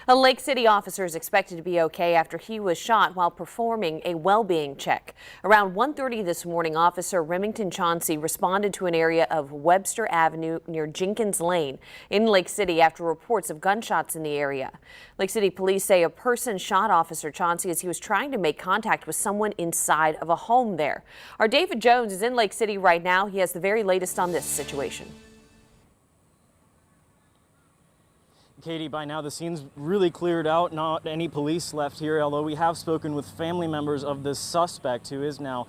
A Lake City officer is expected to be okay after he was shot while performing a well-being check. Around 1:30 this morning, Officer Remington Chauncey responded to an area of Webster Avenue near Jenkins Lane in Lake City after reports of gunshots in the area. Lake City police say a person shot Officer Chauncey as he was trying to make contact with someone inside of a home there. Our David Jones is in Lake City right now. He has the very latest on this situation. Katie, by now the scene's really cleared out, not any police left here, although we have spoken with family members of this suspect who is now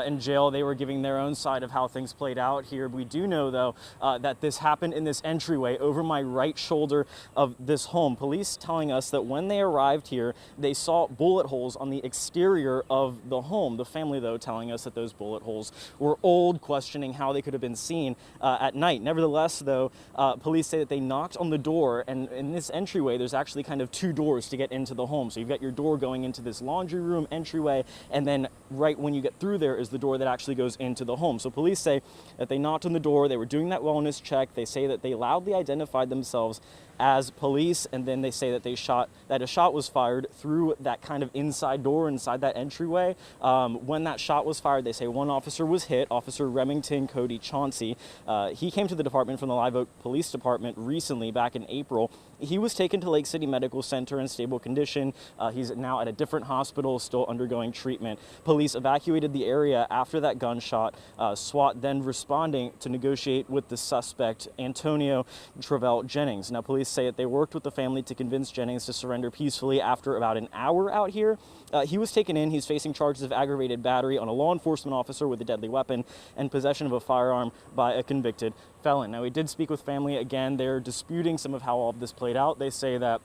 in jail. They were giving their own side of how things played out here. We do know, though, that this happened in this entryway over my right shoulder of this home. Police telling us that when they arrived here, they saw bullet holes on the exterior of the home. The family, though, telling us that those bullet holes were old, questioning how they could have been seen at night. Nevertheless, though, police say that they knocked on the door, and in this entryway, there's actually kind of two doors to get into the home. So you've got your door going into this laundry room entryway, and then right when you get through there is the door that actually goes into the home. So police say that they knocked on the door, they were doing that wellness check. They say that they loudly identified themselves as police, and then they say that a shot was fired through that kind of inside door inside that entryway. When that shot was fired, they say one officer was hit, Officer Remington Cody Chauncey. He came to the department from the Live Oak Police Department recently, back in April. He was taken to Lake City Medical Center in stable condition. He's now at a different hospital, still undergoing treatment. Police evacuated the area after that gunshot, SWAT then responding to negotiate with the suspect, Antonio Travell Jennings. Now, police say that they worked with the family to convince Jennings to surrender peacefully after about an hour out here. He was taken in. He's facing charges of aggravated battery on a law enforcement officer with a deadly weapon and possession of a firearm by a convicted felon. Now, we did speak with family again. They're disputing some of how all of this played out. They say that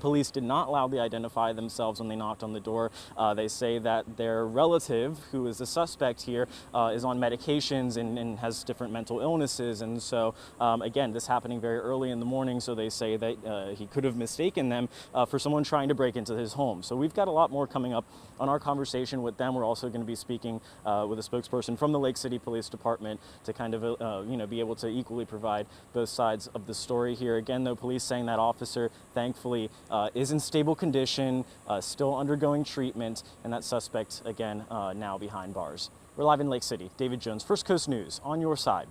police did not loudly identify themselves when they knocked on the door. They say that their relative, who is the suspect here, is on medications and has different mental illnesses. And so, again, this happening very early in the morning, so they say that he could have mistaken them for someone trying to break into his home. So we've got a lot more coming up on our conversation with them. We're also going to be speaking with a spokesperson from the Lake City Police Department to kind of, be able to equally provide both sides of the story here. Again, though, police saying that officer, thankfully, is in stable condition, still undergoing treatment, and that suspect, again, now behind bars. We're live in Lake City. David Jones, First Coast News, on your side.